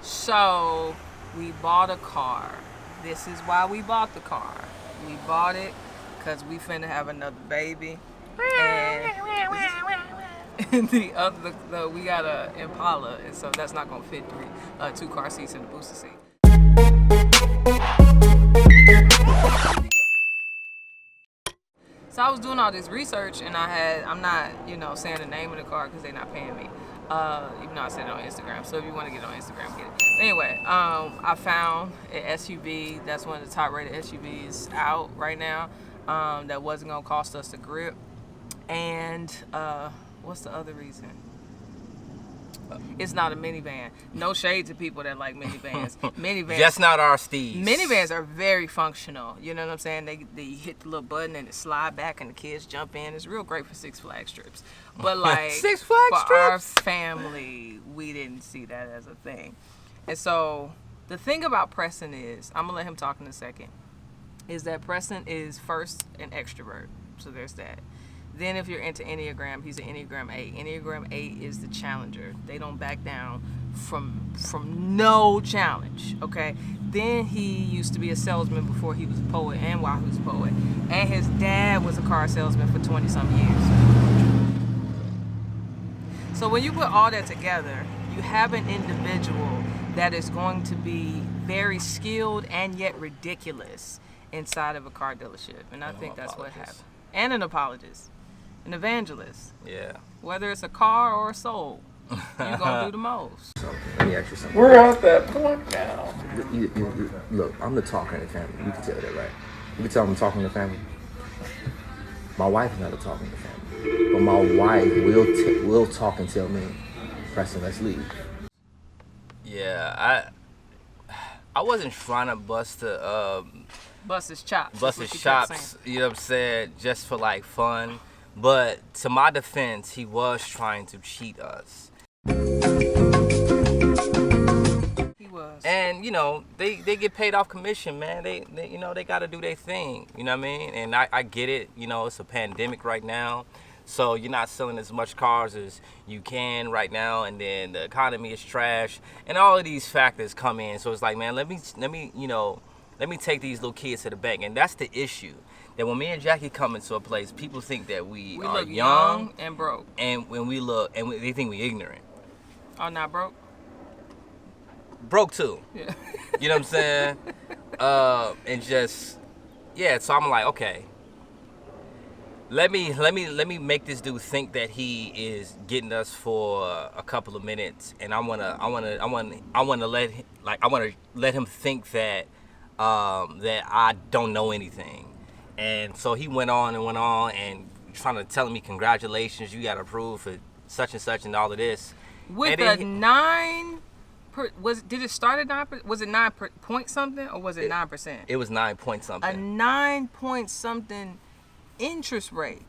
So we bought a car. This is why we bought the car. We bought it because we finna have another baby. And we got a Impala, and so that's not gonna fit two car seats and a booster seat. So I was doing all this research, and I'm not, saying the name of the car because they're not paying me. Even though I said it on Instagram. So if you want to get it on Instagram, get it. But anyway, I found an SUV that's one of the top rated SUVs out right now. That wasn't gonna cost us a grip. And what's the other reason? It's not a minivan. No shade to people that like minivans. Minivans. Just not our steeds. Minivans are very functional. You know what I'm saying? They hit the little button and it slide back and the kids jump in. It's real great for Six Flags trips. But like Six Flags for trips? our family, we didn't see that as a thing. And so the thing about Preston is, I'm gonna let him talk in a second, is that Preston is first an extrovert. So there's that. Then if you're into Enneagram, he's an Enneagram 8. Enneagram 8 is the challenger. They don't back down from no challenge, okay? Then he used to be a salesman before he was a poet and while he was a poet. And his dad was a car salesman for 20-some years. So when you put all that together, you have an individual that is going to be very skilled and yet ridiculous inside of a car dealership. And I think that's what happened. And an apologist. An evangelist. Yeah. Whether it's a car or a soul, you're going to do the most. So, let me ask you something. We're at that point now. Look, I'm the talker in the family. You can tell that, right? You can tell I'm talking to the family. My wife is not the talking to the family. But my wife will talk and tell me, Preston, let's leave. Yeah, I wasn't trying to bust his chops, you know what I'm saying, just for like fun. But to my defense, he was trying to cheat us. He was. And they get paid off commission, man. They they got to do their thing. You know what I mean? And I get it. It's a pandemic right now, so you're not selling as much cars as you can right now. And then the economy is trash, and all of these factors come in. So it's like, man, let me take these little kids to the bank. And that's the issue. That when me and Jackie come into a place, people think that we are look young and broke. And when we look, they think we ignorant. Oh, not broke? Broke too. Yeah. You know what I'm saying? And just, yeah, so I'm like, okay. Let me make this dude think that he is getting us for a couple of minutes, and I wanna let him think that that I don't know anything. And so he went on and trying to tell me, congratulations, you got approved for such and such and all of this. With and a 9, did it start at 9? Was it 9 point something or was it 9%? It was 9 point A something. 9 point something interest rate.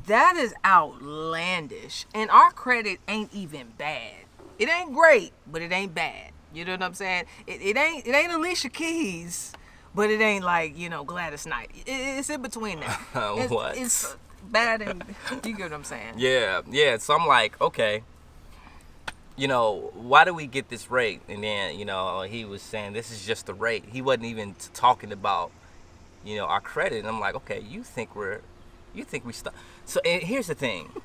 That is outlandish. And our credit ain't even bad. It ain't great, but it ain't bad. You know what I'm saying? It ain't Alicia Keys. But it ain't like, Gladys Knight. It's in between that. What? It's bad and you get what I'm saying? Yeah. So I'm like, okay, why do we get this rate? And then, he was saying this is just the rate. He wasn't even talking about, our credit. And I'm like, okay, you think we stuck. So and here's the thing.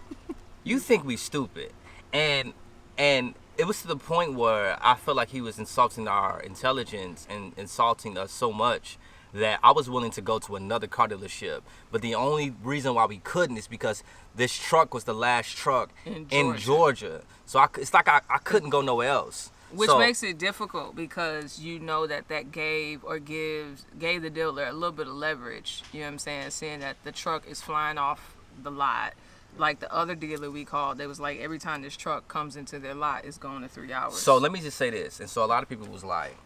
You think we stupid. And it was to the point where I felt like he was insulting our intelligence and insulting us so much that I was willing to go to another car dealership. But the only reason why we couldn't is because this truck was the last truck in Georgia. So it's like I couldn't go nowhere else. Which makes it difficult because that gave the dealer a little bit of leverage. You know what I'm saying? Seeing that the truck is flying off the lot. Like the other dealer we called, they was like, every time this truck comes into their lot, it's going to 3 hours. So let me just say this. And so a lot of people was like,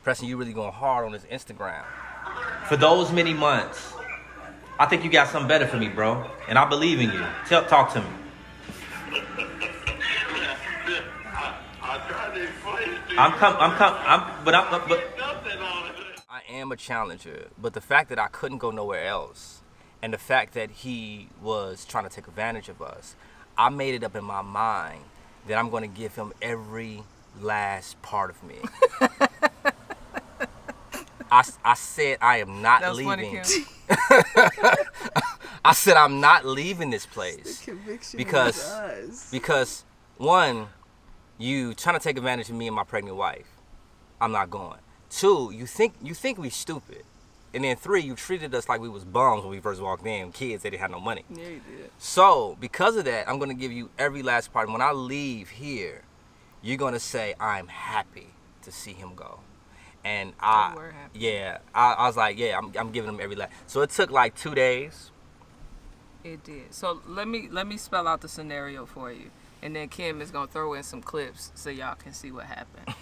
Preston, you really going hard on this Instagram. For those many months, I think you got something better for me, bro. And I believe in you. Talk to me. I tried to explain it to you. I am a challenger, but the fact that I couldn't go nowhere else, and the fact that he was trying to take advantage of us, I made it up in my mind that I'm going to give him every last part of me. I said I am not That's leaving. funny, Kim. I said I'm not leaving this place The conviction because one, you trying to take advantage of me and my pregnant wife. I'm not going. Two, you think we stupid. And then three, you treated us like we was bums when we first walked in, kids, they didn't have no money. Yeah, you did. So, because of that, I'm going to give you every last part. When I leave here, you're going to say, I'm happy to see him go. And I was like, yeah, I'm giving him every last. So it took like 2 days. It did. So let me spell out the scenario for you. And then Kim is going to throw in some clips so y'all can see what happened.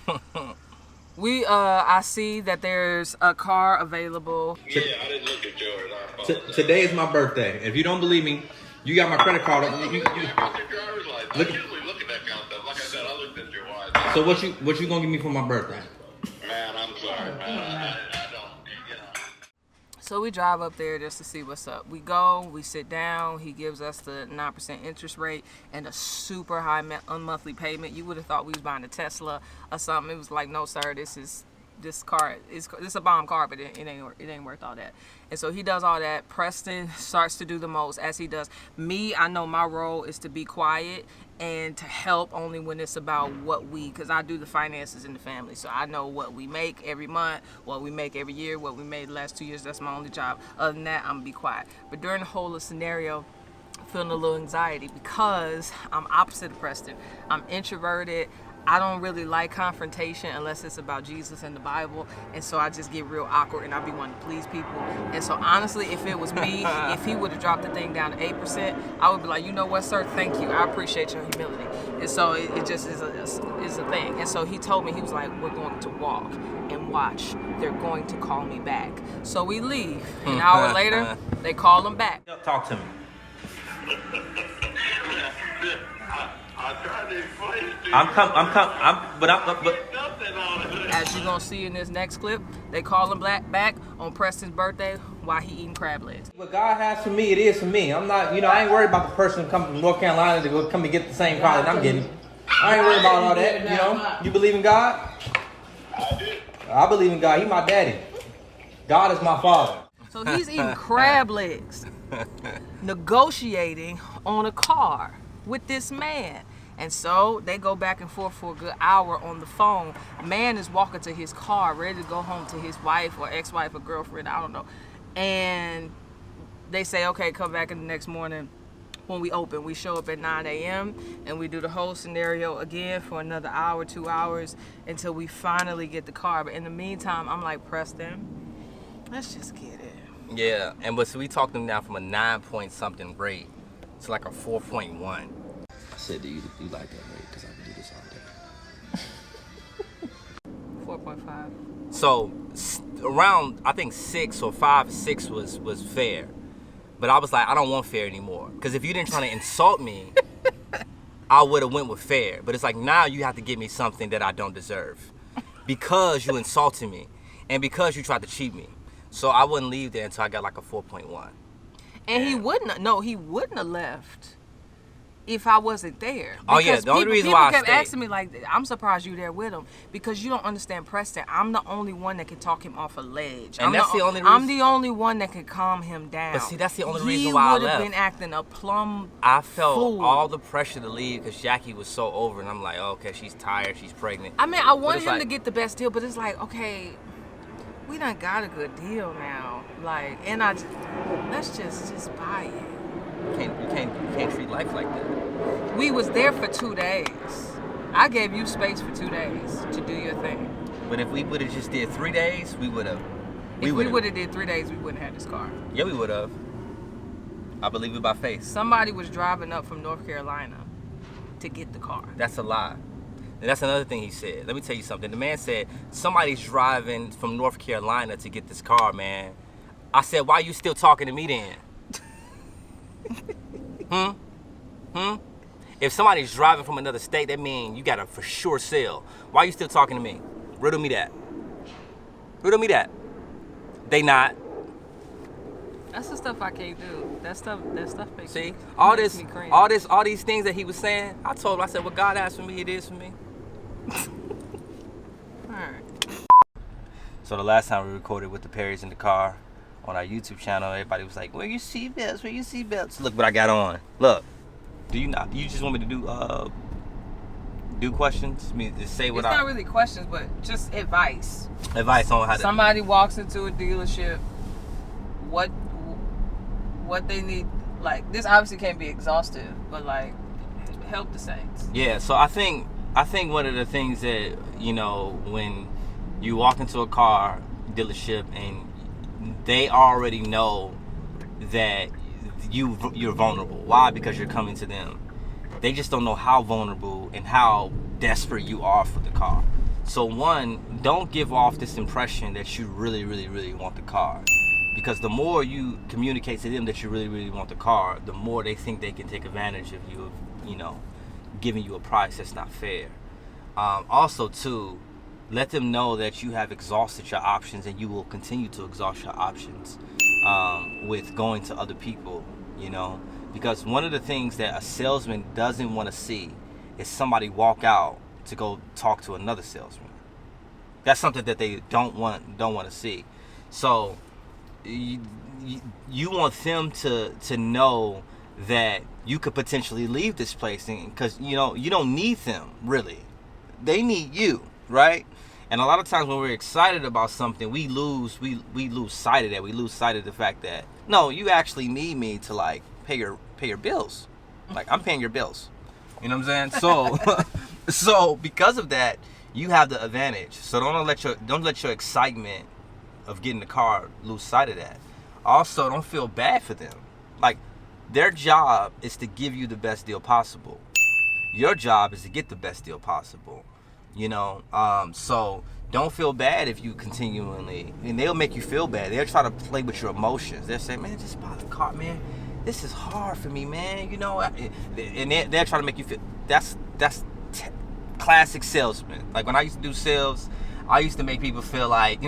I see that there's a car available. Yeah, I didn't look at yours. I apologize. Today is my birthday. If you don't believe me, you got my credit card. Look at your driver's license. I usually look at that kind of stuff. Like I said, I looked at your watch. So what you gonna give me for my birthday? Man, I'm sorry, man. I don't, you know. So we drive up there just to see what's up. We go, we sit down. He gives us the 9% interest rate and a super high monthly payment. You would have thought we was buying a Tesla or something. It was like, no, sir, this car is a bomb car, but it ain't worth all that. And so he does all that. Preston starts to do the most as he does. Me, I know my role is to be quiet and to help only when it's about because I do the finances in the family. So I know what we make every month, what we make every year, what we made the last 2 years. That's my only job. Other than that, I'm gonna be quiet. But during the whole scenario, feeling a little anxiety because I'm opposite of Preston. I'm introverted. I don't really like confrontation unless it's about Jesus and the Bible, and so I just get real awkward and I be wanting to please people. And so honestly, if it was me, if he would have dropped the thing down to 8%, I would be like, you know what, sir, thank you, I appreciate your humility. And so it just is a thing. And so he told me, he was like, we're going to walk and watch. They're going to call me back. So we leave. An hour later, they call him back. Talk to me. I tried to explain to you. But Nothing on it. As you're going to see in this next clip, they call him back on Preston's birthday while he eating crab legs. what God has for me, it is for me. I'm not, I ain't worried about the person coming from North Carolina to go come and get the same car that I'm getting. I ain't worried about all that, You believe in God? I did. I believe in God. He my daddy. God is my father. So he's eating crab legs, negotiating on a car with this man. And so they go back and forth for a good hour on the phone. Man is walking to his car, ready to go home to his wife or ex-wife or girlfriend, I don't know. And they say, okay, come back in the next morning when we open. We show up at 9 a.m. and we do the whole scenario again for another hour, 2 hours, until we finally get the car. But in the meantime, I'm like, Preston, let's just get it. Yeah, so we talked them down from a 9 something rate to like a 4.1. I said, do you like that rate? Because I can do this all day. 4.5. So around, I think 6 or 5, 6 was fair. But I was like, I don't want fair anymore. Because if you didn't try to insult me, I would have went with fair. But it's like, now you have to give me something that I don't deserve. Because you insulted me. And because you tried to cheat me. So I wouldn't leave there until I got like a 4.1. And he wouldn't have left if I wasn't there. Oh yeah, the only reason why I kept stayed. asking me, like, I'm surprised you there with him, because you don't understand Preston. I'm the only one that can talk him off a ledge. And that's the only reason. I'm the only one that can calm him down. But see, that's the only reason why I left. He would have been acting a plum I felt fool. all the pressure to leave because Jackie was so over, and I'm like, oh, okay, she's tired, she's pregnant. I mean, I want it's him like- to get the best deal, but it's like, okay, we done got a good deal now. Like, and let's just buy it. You can't treat life like that. We was there for 2 days. I gave you space for 2 days to do your thing. But if we would have just did 3 days, we would have. If we would have did 3 days, we wouldn't have this car. Yeah, we would have. I believe it by faith. Somebody was driving up from North Carolina to get the car. That's a lie. And that's another thing he said. Let me tell you something. The man said, somebody's driving from North Carolina to get this car, man. I said, why you still talking to me then? If somebody's driving from another state, that means you got a for sure sale. Why you still talking to me? Riddle me that. Riddle me that. They not. That's the stuff I can't do. That stuff makes See, me, all makes this, me cringe. all these things that he was saying, I told him, I said, what God has for me, it is for me. Alright. So the last time we recorded with the Perrys in the car on our YouTube channel, everybody was like, "Where your seatbelts? Where your seatbelts?" Look what I got on. Look. Do you not? You just want me to do questions? I mean, just say what It's not really questions, but just advice. Advice on how to. Somebody walks into a dealership, what they need. Like, this obviously can't be exhaustive, but like, help the saints. Yeah. So I think one of the things that, you know, when you walk into a car dealership and they already know that you're vulnerable. Why? Because you're coming to them. They just don't know how vulnerable and how desperate you are for the car. So one, don't give off this impression that you really, really, really want the car. Because the more you communicate to them that you really, really want the car, the more they think they can take advantage of you, you know, giving you a price that's not fair. Also, too, let them know that you have exhausted your options and you will continue to exhaust your options with going to other people, you know. Because one of the things that a salesman doesn't want to see is somebody walk out to go talk to another salesman. That's something that they don't want to see. So you want them to know that you could potentially leave this place, because you know you don't need them really. They need you, right? And a lot of times when we're excited about something, we lose sight of that. We lose sight of the fact that no, you actually need me to like pay your bills. Like, I'm paying your bills. You know what I'm saying? So because of that, you have the advantage. So don't let your excitement of getting the car lose sight of that. Also, don't feel bad for them. Like, their job is to give you the best deal possible. Your job is to get the best deal possible. You know, so don't feel bad if you continually, and they'll make you feel bad. They'll try to play with your emotions. They'll say, "Man, just buy the car, man. This is hard for me, man. You know," and they're trying to make you feel. That's classic salesman. Like, when I used to do sales, I used to make people feel like,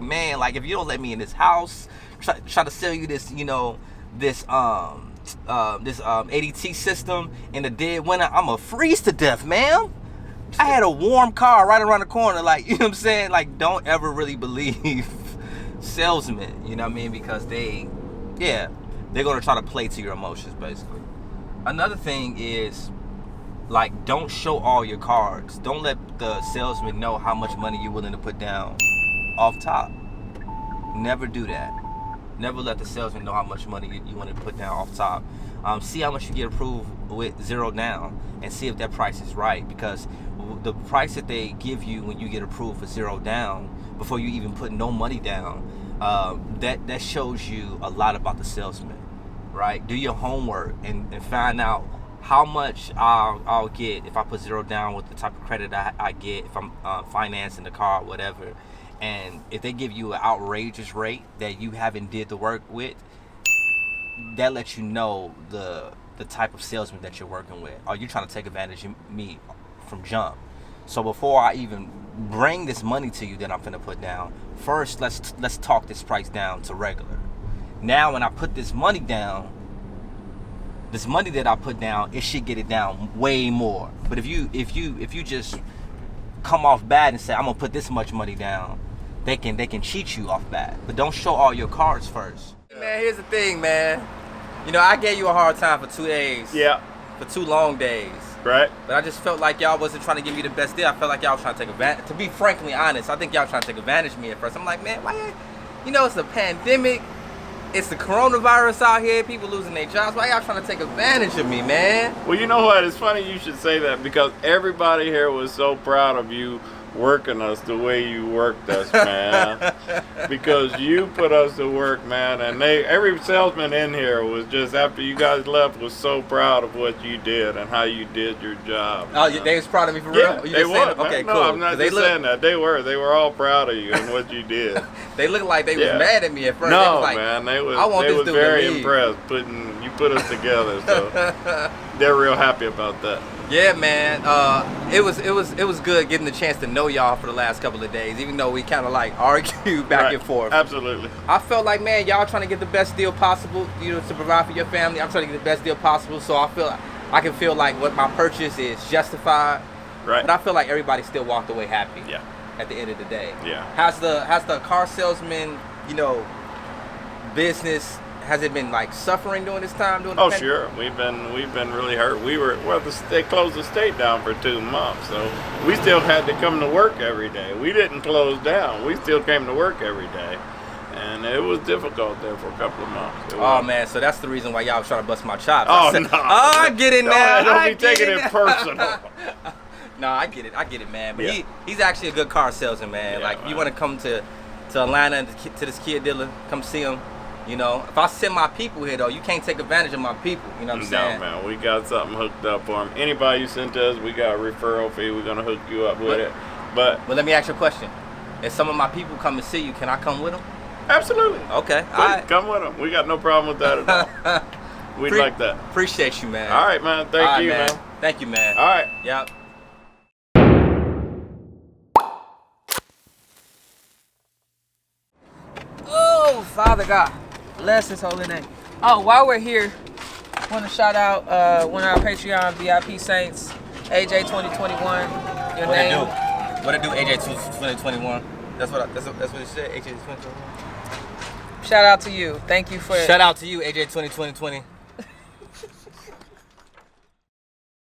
man, like, if you don't let me in this house, try to sell you this, you know, this ADT system in the dead winter, I'ma freeze to death, man. I had a warm car right around the corner. Like, you know what I'm saying? Like, don't ever really believe salesmen, you know what I mean? Because they're going to try to play to your emotions, basically. Another thing is, like, don't show all your cards. Don't let the salesman know how much money you're willing to put down off top. Never do that. Never let the salesman know how much money you want to put down off top. See how much you get approved with zero down and see if that price is right, because the price that they give you when you get approved for zero down before you even put no money down, that shows you a lot about the salesman, right? Do your homework and find out how much I'll get if I put zero down, with the type of credit I get if I'm financing the car or whatever. And if they give you an outrageous rate that you haven't did the work with, that lets you know the type of salesman that you're working with. Are you trying to take advantage of me from jump? So before I even bring this money to you that I'm finna put down, first let's talk this price down to regular. Now when I put this money down, this money that I put down, it should get it down way more. But if you just come off bad and say, I'm gonna put this much money down, they can cheat you off bad. But don't show all your cards first. Man, here's the thing, man. You know, I gave you a hard time for 2 days. Yeah. For 2 long days. Right. But I just felt like y'all wasn't trying to give me the best deal. I felt like y'all was trying to take advantage. To be frankly honest, I think y'all trying to take advantage of me at first. I'm like, man, why? You know, it's a pandemic. It's the coronavirus out here. People losing their jobs. Why y'all trying to take advantage of me, man? Well, you know what? It's funny you should say that, because everybody here was so proud of you working us the way you worked us, man. Because you put us to work, man. And every salesman in here was just, after you guys left, was so proud of what you did and how you did your job. Oh, they was proud of me for real? Yeah, they were. Okay, no, cool. I'm not just saying that. They were all proud of you and what you did. They looked like they was mad at me at first. No, they was like, man, they was dude very to leave. impressed. You put us together, so they're real happy about that. Yeah, man. It was good getting the chance to know y'all for the last couple of days, even though we kind of like argued back and forth. Absolutely. I felt like, man, y'all trying to get the best deal possible, you know, to provide for your family. I'm trying to get the best deal possible, so I can feel like what my purchase is justified. Right. But I feel like everybody still walked away happy. Yeah. At the end of the day. Yeah. Has the car salesman, you know, business, has it been like suffering during this time? During the Oh, pandemic? sure. We've been really hurt. They closed the state down for 2 months, so we still had to come to work every day. We didn't close down. We still came to work every day, and it was difficult there for a couple of months. Oh man, so that's the reason why y'all was trying to bust my chops. Oh, I no. I get it now. Don't I be get taking it personal. No, I get it, man. But Yeah. he's actually a good car salesman, man. Yeah, like, man. you want to come to Atlanta and to this Kia dealer, come see him. You know, if I send my people here, though, you can't take advantage of my people. You know what I'm saying? No, man, we got something hooked up for them. Anybody you send to us, we got a referral fee. We're gonna hook you up with it. But let me ask you a question. If some of my people come to see you, can I come with them? absolutely, Okay. please, All right. come with them. We got no problem with that at all. We'd like that. Appreciate you, man. All right, man. All Thank right, you, man. Thank you, man. All right. Yep. Oh, Father God, bless His holy name. Oh, while we're here, want to shout out one of our Patreon VIP saints, AJ 2021. Your name? What it do, AJ 2021? That's what it said, AJ 2021. Shout out to you. Thank you for Shout out to you, AJ 2020.